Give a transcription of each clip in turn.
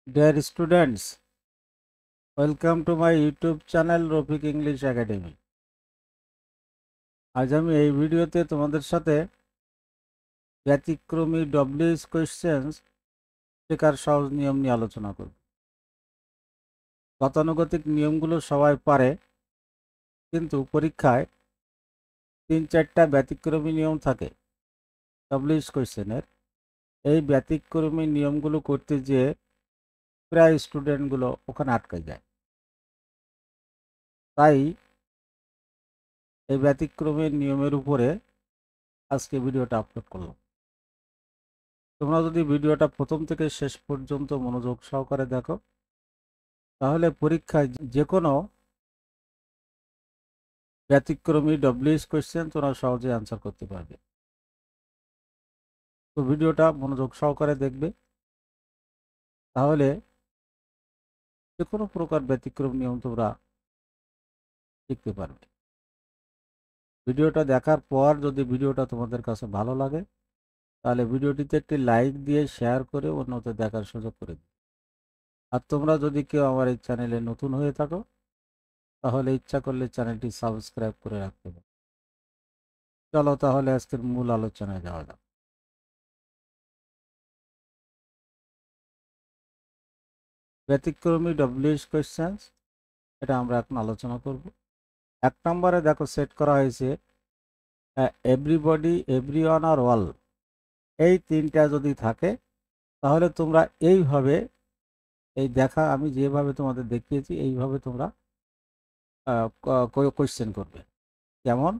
Dear students, welcome to my YouTube channel Rafiq English academy. আজ আমি এই ভিডিওতে তোমাদের সাথে ব্যতিক্রমী ডব্লিউএইচ কোয়েশ্চেন্স শেখার সহজ নিয়ম নিয়ে আলোচনা করব। গতানুগতিক নিয়মগুলো সবাই পারে, কিন্তু পরীক্ষায় 3-4টা ব্যতিক্রমী নিয়ম থাকে ডব্লিউএইচ কোয়েশ্চেনের। এই ব্যতিক্রমী নিয়মগুলো করতে যেয়ে প্রায় স্টুডেন্টগুলো ওখানে আটকে যায়। তাই এই ব্যতিক্রমী নিয়মের উপরে আজকে ভিডিওটা আপলোড করলাম। তোমরা যদি ভিডিওটা প্রথম থেকে শেষ পর্যন্ত মনোযোগ সহকারে দেখো, তাহলে পরীক্ষায় যে কোনো ব্যতিক্রমী ডব্লিউএইচ কোয়েশ্চেন তোমরা সহজে আনসার করতে পারবে। তো ভিডিওটা মনোযোগ সহকারে দেখবে, তাহলে যে কোনো প্রকার ব্যতিক্রম নিয়ম তোমরা শিখতে পারবে। ভিডিওটা দেখার পর যদি ভিডিওটা তোমাদের কাছে ভালো লাগে, তাহলে ভিডিওটিতে একটি লাইক দিয়ে শেয়ার করে অন্যদের দেখার সুযোগ করে দিবে। আর তোমরা যদি কেউ আমার এই চ্যানেলে নতুন হয়ে থাকো, তাহলে ইচ্ছা করলে চ্যানেলটি সাবস্ক্রাইব করে রাখতে পারো। চলো তাহলে আজকের মূল আলোচনায় যাওয়া যাক। ব্যতিক্রমী ডব্লিউএইচ কোয়েশ্চেন্স, এটা আমরা এখন আলোচনা করব। 1 নম্বরে দেখো সেট করা হয়েছে এভরিবডি, এভরিওয়ান আর অল। এই তিনটা যদি থাকে তাহলে তোমরা এইভাবে, এই দেখা আমি যেভাবে তোমাদের দেখিয়েছি এইভাবে তোমরা কোয়েশ্চেন করবে। যেমন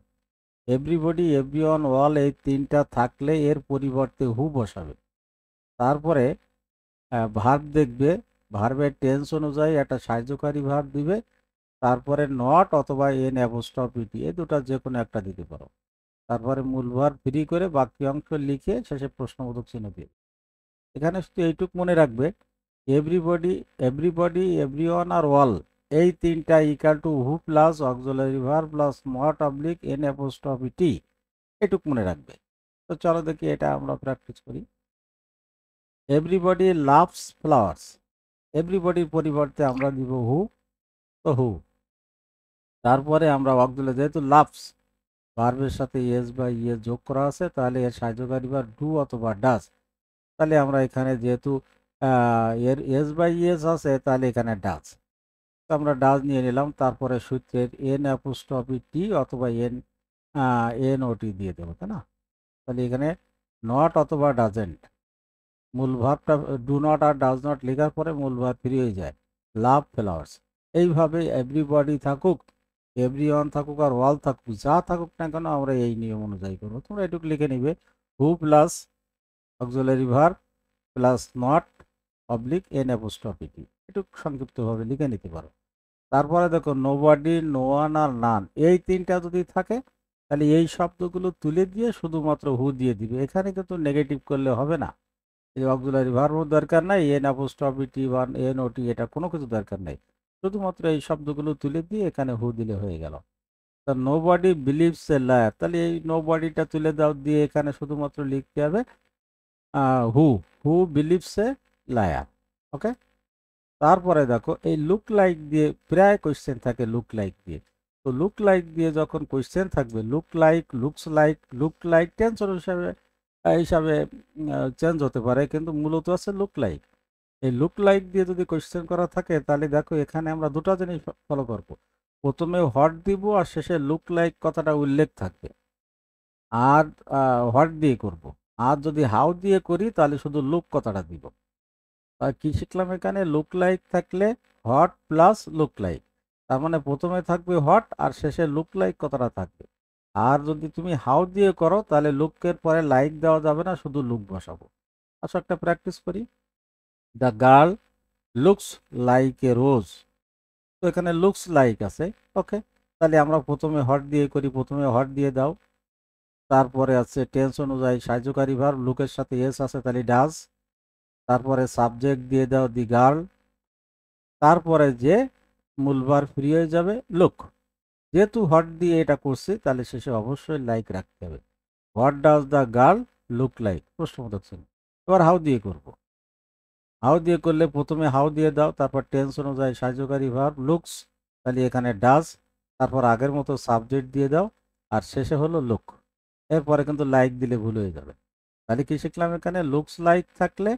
এভরিবডি, এভরিওয়ান, অল এই তিনটা থাকলে এর পরিবর্তে হু বসাবে। তারপরে ভার্ব দেখবে, ভার্বের টেন্স অনুযায়ী একটা সাহায্যকারী ভার্ব দিবে। তারপরে নট অথবা এন অ্যাপোস্ট্রফি এই দুটো যে কোনো একটা দিতে পারো। তারপরে মূল ভার্ব ফ্রি করে বাকি অংশ লিখে শেষে প্রশ্নবোধক চিহ্ন দিয়ে। এখানে শুধু এইটুক মনে রাখবে, এভরিবডি, এভরিবডি, এভরিওয়ান আর অল এই তিনটা equal to who plus auxiliary verb plus not oblique n apostrophe t, এটুক মনে রাখবে। তো চলো দেখি এটা আমরা প্র্যাকটিস করি। এভরিবডি লাভস ফ্লাওয়ার্স, এভরিবডির পরিবর্তে আমরা দিব হু, তো হু। তারপরে আমরা অক্সিলারি, যেহেতু লাভস ভার্বের সাথে ইয়েস বা ইয়ে যোগ করা আছে, তাহলে এর সাহায্যকারী ভার্ব ডু অথবা ডাজ। তাহলে আমরা এখানে যেহেতু এর এস বাই ইয়েস আছে, তাহলে এখানে ডাজ, তো আমরা ডাজ নিয়ে নিলাম। তারপরে সূত্রের এন অ্যাপোস্ট্রফি টি অথবা এন ও টি দিয়ে দেবো, তাই না? তাহলে এখানে নট অথবা ডাজেন্ট, মূল ভার্বটা ডু নট আর ডাজ নট লেখার পরে মূল ভার্ব ফ্রি হয়ে যায়, লাভ ফ্লাওয়ার্স। এইভাবে এভরিবডি থাকুক, এভরিওয়ান থাকুক আর অল থাকুক, যা থাকুক না কেন আমরা এই নিয়ম অনুযায়ী করবো। তোমরা এটুকু লিখে নিবে, হু plus auxiliary verb plus not oblique n apostrophe টি, এটুকু সংক্ষিপ্তভাবে লিখে নিতে পারো। তারপরে দেখো নোবডি, নো ওয়ান আর নান এই তিনটা যদি থাকে, তাহলে এই শব্দগুলো তুলে দিয়ে শুধুমাত্র হু দিয়ে দিবে। এখানে কিন্তু নেগেটিভ করলে হবে না, এই অক্সিলারি ভার্বও দরকার নাই, এন অ্যাপোস্ট্রফি টি বা এন ও টি এটা কোনো কিছু দরকার নেই, শুধুমাত্র এই শব্দগুলো তুলে দিয়ে এখানে হু দিলে হয়ে গেল। তা নোবডি বিলিভস এ লায়ার, তাহলে এই নোবডিটা তুলে দাও, দিয়ে এখানে শুধুমাত্র লিখতে হবে হু, হু বিলিভস এ লায়ার। ওকে। তারপরে দেখো এই লুক লাইক দিয়ে প্রায় কোয়েশ্চেন থাকে, লুক লাইক দিয়ে। তো লুক লাইক দিয়ে যখন কোয়েশ্চেন থাকবে, look like, look like tensor হিসাবে হিসাবে চেঞ্জ হতে পারে, কিন্তু মূলত আছে লুক লাইক। এই লুক লাইক দিয়ে যদি কোয়েশ্চেন করা থাকে, তাহলে দেখো এখানে আমরা দুটো জিনিস ফলো করব। প্রথমে হোয়াট দিব আর শেষে লুক লাইক কথাটা উল্লেখ থাকবে। আর হোয়াট দিয়ে করব। আর যদি হাউ দিয়ে করি তাহলে শুধু লুক কথাটা দিব। আর কি শিখলাম এখানে, লুক লাইক থাকলে হট প্লাস লুক লাইক, তার মানে প্রথমে থাকবে হট আর শেষে লুক লাইক কথাটা থাকবে। আর যদি তুমি হাউ দিয়ে করো তাহলে লুকের পরে লাইক দেওয়া যাবে না, শুধু লুক বসাবো। আচ্ছা একটা প্র্যাকটিস করি। The girl looks like a rose, তো এখানে লুকস লাইক আছে। ওকে, তাহলে আমরা প্রথমে হট দিয়ে করি, প্রথমে হট দিয়ে দাও। তারপরে আছে টেন্স অনুযায়ী সাহায্যকারী ভার্ব, লুকের সাথে এস আছে তাহলে ডাজ। তারপরে সাবজেক্ট দিয়ে দাও দি গার্ল। তারপরে যে মূল ভার্ব ফ্রি হয়ে যাবে লুক। যেহেতু হট দিয়ে এটা করছি, তাহলে শেষে অবশ্যই লাইক রাখতে হবে। What does the girl look like, প্রশ্নবোধক চিহ্ন। এবার হাউ দিয়ে করব। হাউ দিয়ে করলে প্রথমে হাউ দিয়ে দাও, তারপর টেন্স অনুযায়ী সাহায্যকারী ভার্ব লুকস, তাহলে এখানে ডাজ, তারপর আগের মতো সাবজেক্ট দিয়ে দাও, আর শেষে হলো লুক। এরপরে কিন্তু লাইক দিলে ভুল হয়ে যাবে। তাহলে কি শিখলাম, এখানে লুকস লাইক থাকলে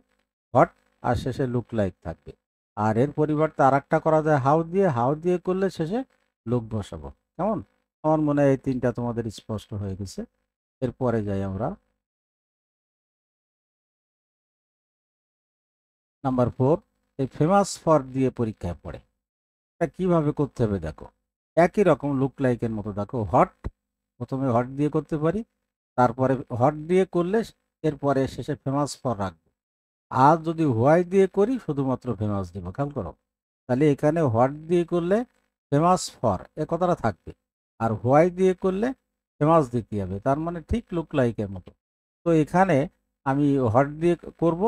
হট, আর শেষে লুক লাইক থাকবে। আর এর পরিবর্তে আর একটা করা যায় হাউ দিয়ে করলে শেষে লুক বসাবো। কেমন? আমার মনে হয় এই তিনটা তোমাদের স্পষ্ট হয়ে গেছে। এরপরে যাই আমরা নাম্বার 4। এই ফেমাস ফর দিয়ে পরীক্ষায় পড়ে। এটা কিভাবে করতে হবে দেখো, একই রকম লুক লাইকের মতো। দেখো হট, প্রথমে হট দিয়ে করতে পারি, তারপরে হট দিয়ে করলে এরপরে শেষে ফেমাস ফর রাখবো। আর যদি হোয়াই দিয়ে করি শুধুমাত্র ফেমাস দেবো। খেয়াল করো, তাহলে এখানে হোয়াট দিয়ে করলে ফেমাস ফর এ কথাটা থাকবে, আর হোয়াই দিয়ে করলে ফেমাস দিতে হবে, তার মানে ঠিক লুক লাইকের মতো। তো এখানে আমি হোয়াট দিয়ে করব,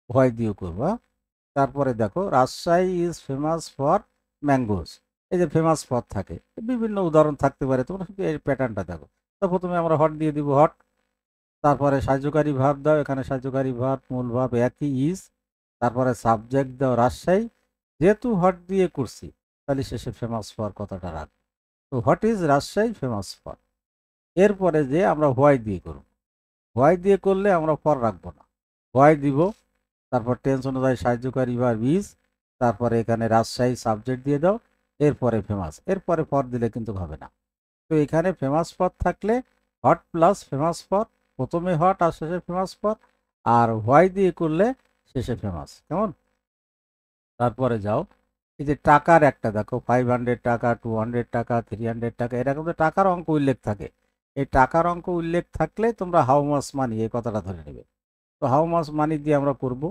হোয়াই দিয়েও করবো। তারপরে দেখো Rajshahi is famous for mangoes. এই যে ফেমাস ফর থাকে, বিভিন্ন উদাহরণ থাকতে পারে, তোমরা শুধু এই প্যাটার্নটা দেখো। তো প্রথমে আমরা হট দিয়ে দিব হট, তারপরে সাহায্যকারী ভার্ব দাও, এখানে সাহায্যকারী ভার্ব মূল ভার্ব একই ইজ, তারপরে সাবজেক্ট দাও রাজশাহী, যেহেতু হট দিয়ে করছি তাহলে শেষে ফেমাস ফর কথাটা রাখবো। তো what is Rajshahi famous for. এরপরে যে আমরা হোয়াই দিয়ে করব, হোয়াই দিয়ে করলে আমরা ফর রাখবো না, হোয়াই দিব, তারপর টেন্স অনুযায়ী সাহায্যকারী ভার্ব ইজ, তারপরে এখানে রাজশাহী সাবজেক্ট দিয়ে দাও, এরপরে ফেমাস, এরপরে ফর দিলে কিন্তু হবে না। তো এখানে ফেমাস ফর থাকলে হট প্লাস ফেমাস ফর, প্রথমে হট আর শেষে ফেমাস ফর, আর হোয়াই দিয়ে করলে শেষে ফেমাস। কেমন? তারপরে যাও, এই যে টাকার একটা দেখো 500 টাকা, 200 টাকা, 300 টাকা, এরকম তো টাকার অঙ্ক উল্লেখ থাকে। এই টাকার অঙ্ক উল্লেখ থাকলে তোমরা হাউ মাস মানি এই কথাটা ধরে নেবে। তো হাউ মাস মানি দিয়ে আমরা করব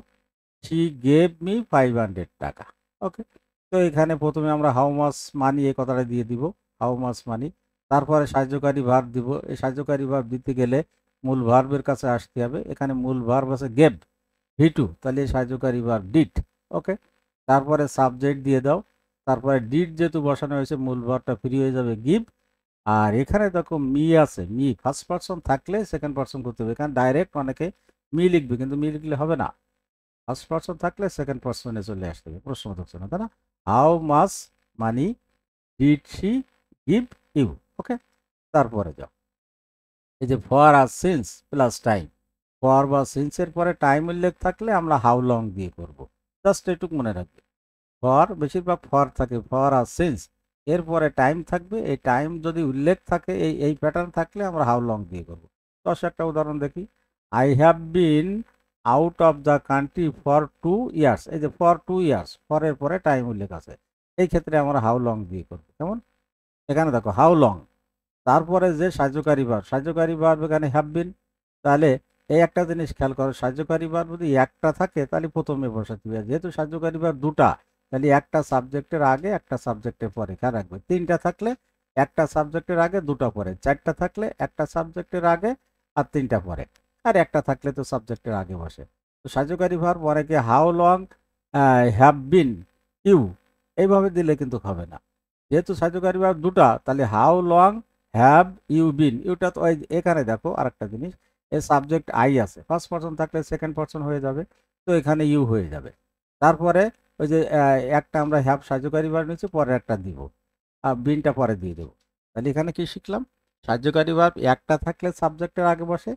শি গেভ মি 500 টাকা। ওকে, তো এখানে প্রথমে আমরা হাউ মাস মানি এই কথাটা দিয়ে দিব, হাউ মাস মানি। তারপরে সাহায্যকারী ভার্ব দিব, এই সাহায্যকারী ভার্ব দিতে গেলে মূল ভার্বের কাছে আসতে হবে। এখানে মূল ভার্ব আছে গেভ, ভিটু, তাহলে এই সাহায্যকারী ভার্ব ডিড। ওকে, তারপরে সাবজেক্ট দিয়ে দাও, তারপরে ডিড যেহেতু বসানো হয়েছে মূল ভার্বটা ফ্রি হয়ে যাবে গিভ। আর এখানে দেখো মি আছে, মি ফার্স্ট পার্সন থাকলে সেকেন্ড পার্সন করতে হবে। এখানে ডাইরেক্ট অনেকে মি লিখবে, কিন্তু মি লিখলে হবে না, ফার্স্ট পার্সন থাকলে সেকেন্ড পার্সনে চলে আসতে হবে, প্রশ্নবোধক চিহ্ন, তাই না? How much money did she give you. Okay, তারপরে যাও, এই যে ফর আর সিন্স প্লাস টাইম, ফর বা সিন্সের পরে টাইম উল্লেখ থাকলে আমরা হাউ লং দিয়ে করব। জাস্ট এটুকু মনে রাখবে, ফর বেশিরভাগ ফর থাকে, ফর আর সিন্স, এরপরে টাইম থাকবে, এই টাইম যদি উল্লেখ থাকে, এই প্যাটার্ন থাকলে আমরা হাউ লং দিয়ে করব। 10 একটা উদাহরণ দেখি। I have been out of the country for 2 years. এই যে ফর 2 ইয়ার্স, ফরের পরে টাইম উল্লেখ আছে, এই ক্ষেত্রে আমরা হাউ লং দিয়ে করব। কেমন? এখানে দেখো হাউ লং, তারপরে যে সাহায্যকারী ভার্ব এখানে হ্যাভ বিন। তাহলে এই একটা জিনিস খেয়াল করো, সাহায্যকারী ভার্ব যদি একটা থাকে তাহলে প্রথমে বসাতে হবে, যেহেতু সাহায্যকারী ভার্ব দুটা, তাহলে একটা সাবজেক্টের আগে একটা সাবজেক্টের পরে। খেয়াল রাখবে, তিনটা থাকলে একটা সাবজেক্টের আগে দুটা পরে, চারটা থাকলে একটা সাবজেক্টের আগে আর তিনটা পরে, আর একটা থাকলে তো সাবজেক্টের আগে বসে। তো সাহায্যকারী ভার্ব অনেকে how long have been you এইভাবে দিলে কিন্তু হবে না, যেহেতু সাহায্যকারী ভার্ব দুটা, তাহলে how long have you been, ইউটা তো ওই এখানে দেখো আরেকটা জিনিস, এর সাবজেক্ট আই আছে, ফার্স্ট পার্সন থাকলে সেকেন্ড পার্সন হয়ে যাবে, তো এখানে ইউ হয়ে যাবে। তারপরে ওই যে একটা আমরা হ্যাভ সাহায্যকারী ভার্ব নিচ্ছি, পরে একটা দিব, আর বিনটা পরে দিয়ে দেবো। তাহলে এখানে কি শিখলাম, সাহায্যকারী ভার্ব একটা থাকলে সাবজেক্টের আগে বসে,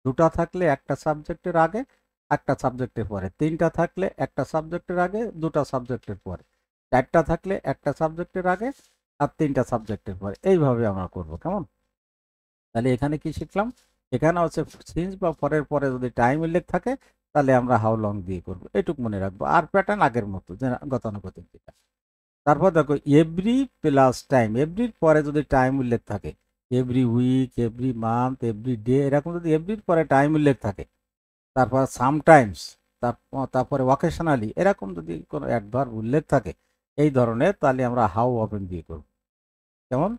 দুটা থাকলে একটা সাবজেক্টের আগে একটা সাবজেক্টের পরে, তিনটা থাকলে একটা সাবজেক্টের আগে দুটা সাবজেক্টের পরে, চারটা থাকলে একটা সাবজেক্টের আগে আর তিনটা সাবজেক্টের পরে, এইভাবে আমরা করব। কেমন? তাহলে এখানে কি শিখলাম, এখানে হচ্ছে সিন্স বা ফরের পরে যদি টাইম উল্লেখ থাকে তাহলে আমরা হাউ লং দিয়ে করব, এটুকু মনে রাখবো। আর প্যাটার্ন আগের মতো যে গতানুগতিক যেটা। তারপর দেখো এভরি প্লাস টাইম, এভরির পরে যদি টাইম উল্লেখ থাকে, every week, every month, every day, এরকম যদি এভরির পরে টাইম উল্লেখ থাকে, তারপর সামটাইমস, তারপরে ওয়াকেশনালি, এরকম যদি কোনো অ্যাডভার্ব উল্লেখ থাকে এই ধরনের, তাহলে আমরা হাউ অফেন দিয়ে করব। যেমন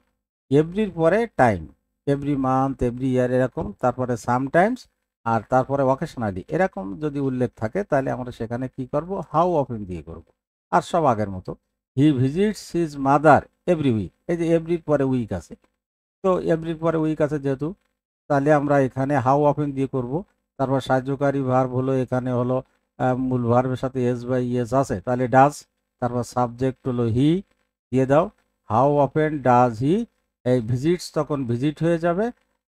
এভরির পরে time, every month, every year, এরকম, তারপরে সামটাইমস, আর তারপরে অকেশনালি, এরকম যদি উল্লেখ থাকে তাহলে আমরা সেখানে কি করব, হাউ অফেন দিয়ে করব। আর সব আগের মতো। He visits his mother every week, এই যে এভরির পরে উইক আছে, তো এভরির পরে উইক আছে যেহেতু, তাহলে আমরা এখানে হাউ অফেন দিয়ে করব। তারপর সাহায্যকারী ভার্ব হলো এখানে হলো মূল ভার্বের সাথে এস বা ইএস আছে, তাহলে ডাজ, তারপর সাবজেক্ট হলো হি দিয়ে দাও, হাউ অফেন ডাজ হি, এই ভিজিটস তখন ভিজিট হয়ে যাবে,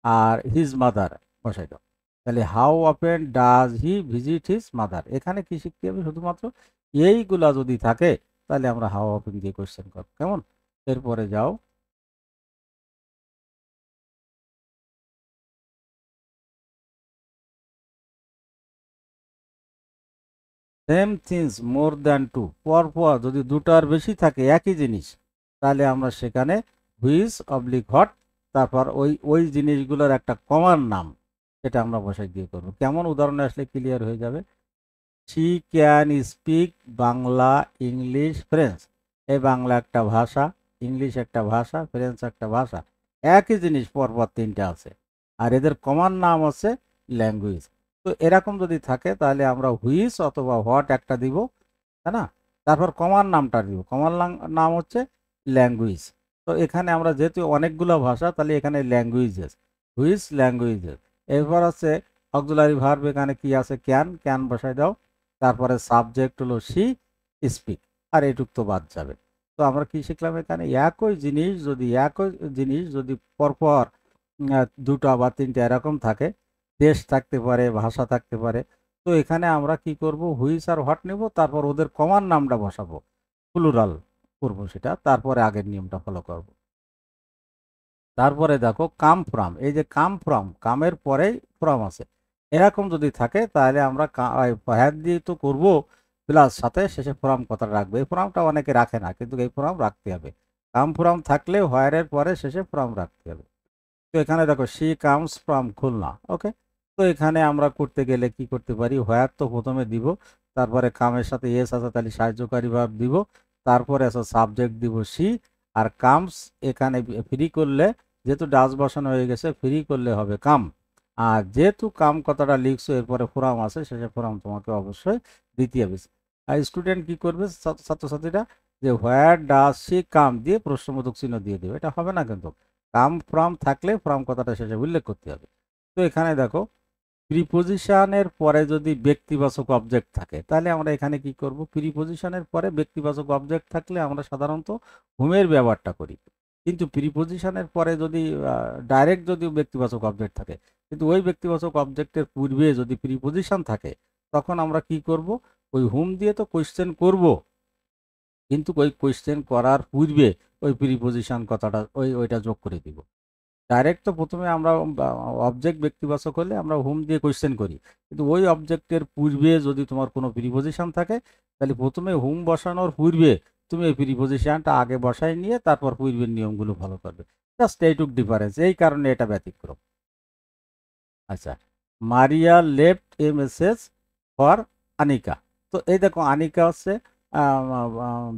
আর হিজ মাদার বসাই দাও। তাহলে how often does he visit his mother, এখানে কি শিখতে হবে, শুধুমাত্র এইগুলা যদি থাকে তাহলে আমরা হাউ অফেন দিয়ে কোয়েশ্চেন করব, কেমন? এরপরে যাও, same things more than two, পরপর যদি দুটার বেশি থাকে একই জিনিস, তাহলে আমরা সেখানে হুইচ অবলিক হট, তারপর ওই ওই জিনিসগুলোর একটা কমন নাম, সেটা আমরা বসাই দিয়ে করবো। কেমন উদাহরণে আসলে ক্লিয়ার হয়ে যাবে। She can speak Bangla, English, French. এই বাংলা একটা ভাষা, ইংলিশ একটা ভাষা, ফ্রেঞ্চ একটা ভাষা, একই জিনিস পরপর তিনটা আছে, আর এদের কমন নাম হচ্ছে ল্যাঙ্গুয়েজ। তো এরকম যদি থাকে তাহলে আমরা হুইচ অথবা হোয়াট একটা দিব, তাই না? তারপর কমন নামটা দিব, কমন নাম হচ্ছে ল্যাঙ্গুয়েজ। তো এখানে আমরা যেহেতু অনেকগুলো ভাষা, তাহলে এখানে ল্যাঙ্গুয়েজেস, হুইচ ল্যাঙ্গুয়েজেস। এরপর আছে অক্সিলারি ভার্ব, এখানে কি আছে, ক্যান, ক্যান বসাই দাও, তারপরে সাবজেক্ট হলো শি স্পিক, আর এটুক তো বাদ যাবে। তো আমরা কি শিখলাম এখানে, একই জিনিস যদি পরপর দুটো বা তিনটা এরকম থাকে, দেশ থাকতে পারে, ভাষা থাকতে পারে, তো এখানে আমরা কি করব, হুইচ আর হোয়াট নেব, তারপর ওদের কমন নামটা বসাবো, প্লুরাল করব সেটা, তারপরে আগের নিয়মটা ফলো করব। তারপরে দেখো কাম ফ্রম, এই যে কাম ফ্রম, কামের পরেই ফ্রম আছে, এরকম যদি থাকে তাহলে আমরা হ্যাড দিয়ে তো করবো, প্লাস সাথে শেষে ফ্রম কথাটা রাখবো। এই ফ্রমটা অনেকে রাখে না, কিন্তু এই ফ্রম রাখতে হবে। কাম ফ্রম থাকলে হোয়ারের পরে শেষে ফ্রম রাখতে হবে। তো এখানে দেখো শি কামস ফ্রম খুলনা, ওকে। তো এখানে আমরা করতে গেলে কি করতে পারি, হোয়ার তো প্রথমে দিব, তারপরে কামের সাথে এস আছে তাহলে সাহায্যকারী ভার্ব দিব, তারপরে আছে সাবজেক্ট দিব শি, আর কামস এখানে ফ্রি করলে, যেহেতু ডাজ বসানো হয়ে গেছে, ফ্রি করলে হবে কাম। আর যেহেতু কাম কথাটা লিখছো, এরপরে ফোরাম আছে, শেষে ফোরাম তোমাকে অবশ্যই দিতে হবে। আর স্টুডেন্ট কি করবে, ছাত্রছাত্রীরা, যে হোয়ার ডাজ শি কাম দিয়ে প্রশ্নবোধক চিহ্ন দিয়ে দেবে, এটা হবে না কিন্তু। কাম ফ্রম থাকলে ফ্রম কথাটা শেষে উল্লেখ করতে হবে। তো এখানে দেখো প্রিপোজিশনের পরে যদি ব্যক্তিবাচক অবজেক্ট থাকে, তাহলে আমরা এখানে কি করব, প্রিপোজিশনের পরে ব্যক্তিবাচক অবজেক্ট থাকলে আমরা সাধারণত হুমের ব্যবহারটা করি। কিন্তু প্রিপোজিশনের পরে যদি ডাইরেক্ট যদি ব্যক্তিবাচক অবজেক্ট থাকে, কিন্তু ওই ব্যক্তিবাচক অবজেক্টের পূর্বে যদি প্রিপোজিশন থাকে, তখন আমরা কি করব, ওই হুম দিয়ে তো কোয়েশ্চেন করব, কিন্তু ওই কোয়েশ্চেন করার পূর্বে ওই প্রিপোজিশন কথাটা ওইটা যোগ করে দিব। ডাইরেক্ট তো প্রথমে আমরা অবজেক্ট ব্যক্তিবাচক হলে আমরা হুম দিয়ে কোয়েশ্চেন করি, কিন্তু ওই অবজেক্টের পূর্বে যদি তোমার কোনো প্রিপোজিশন থাকে, তাহলে প্রথমে হুম বসানোর পূর্বে তুমি এই প্রিপোজিশনটা আগে বসাই নিয়ে তারপর পূর্বের নিয়মগুলো ফলো করবে। জাস্ট এইটুক ডিফারেন্স, এই কারণে এটা ব্যতিক্রম। আচ্ছা, মারিয়া left A message for Anika. তো এই দেখো আনিকা হচ্ছে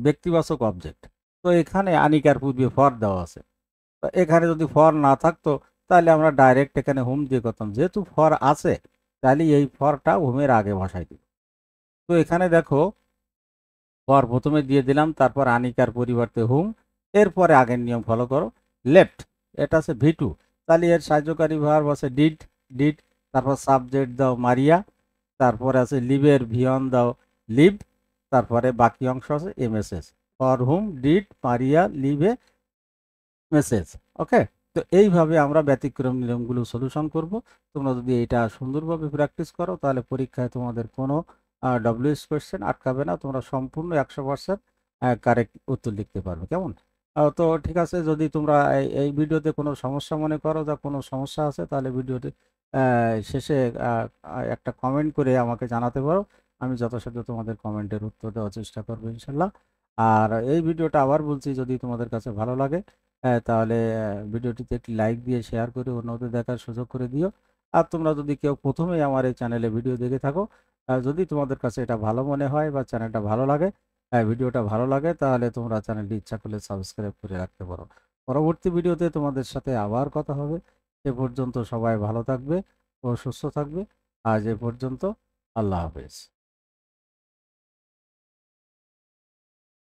ব্যক্তিবাচক অবজেক্ট, তো এখানে আনিকার পূর্বে ফর দেওয়া আছে। তো এখানে যদি ফর না থাকতো, তাহলে আমরা ডাইরেক্ট এখানে হুম দিয়ে করতাম, যেহেতু ফর আছে তাহলে এই ফরটা হুমের আগে বসাই দিব। তো এখানে দেখো ফর প্রথমে দিয়ে দিলাম, তারপর আনিকার পরিবর্তে হুম, এরপরে আগের নিয়ম ফলো করো। লেফট, এটা আছে ভি2, তাহলে এর সাহায্যকারী ভার্ব আছে ডিড, ডিড, তারপর সাবজেক্ট দাও মারিয়া, তারপরে আছে লিভের ভিয়ন দাও লিভ, তারপরে বাকি অংশ আছে MSS, for whom did Maria leave message, okay. তো এইভাবে আমরা ব্যতিক্রম নিয়মগুলো সলিউশন করব। তোমরা যদি এটা সুন্দরভাবে প্র্যাকটিস করো, তাহলে পরীক্ষায় তোমাদের কোনো ডব্লিউএস কোয়েশ্চেন আটকাবে না, তোমরা সম্পূর্ণ 100% কারেক্ট উত্তর লিখতে পারবে, কেমন? তো ঠিক আছে, যদি তোমরা এই ভিডিওতে কোনো সমস্যা মনে করো বা কোনো সমস্যা আছে, তাহলে ভিডিওতে শেষে একটা কমেন্ট করে আমাকে জানাতে পারো। আমি যথাসাধ্য তোমাদের কমেন্টের উত্তর দেওয়ার চেষ্টা করবো ইনশাল্লাহ। আর এই ভিডিওটা আবার বলছি, যদি তোমাদের কাছে ভালো লাগে তাহলে ভিডিওটিতে একটি লাইক দিয়ে শেয়ার করে অন্যদের দেখার সুযোগ করে দিও। আর তোমরা যদি কেউ প্রথমেই আমার এই চ্যানেলে ভিডিও দেখে থাকো, যদি তোমাদের কাছে এটা ভালো মনে হয় বা চ্যানেলটা ভালো লাগে, ভিডিওটা ভালো লাগে, তাহলে তোমরা চ্যানেলটি ইচ্ছা করলে সাবস্ক্রাইব করে রাখতে পারো। পরবর্তী ভিডিওতে তোমাদের সাথে আবার কথা হবে। সে পর্যন্ত সবাই ভালো থাকবে ও সুস্থ থাকবে। আজ এ পর্যন্ত, আল্লাহ হাফেজ।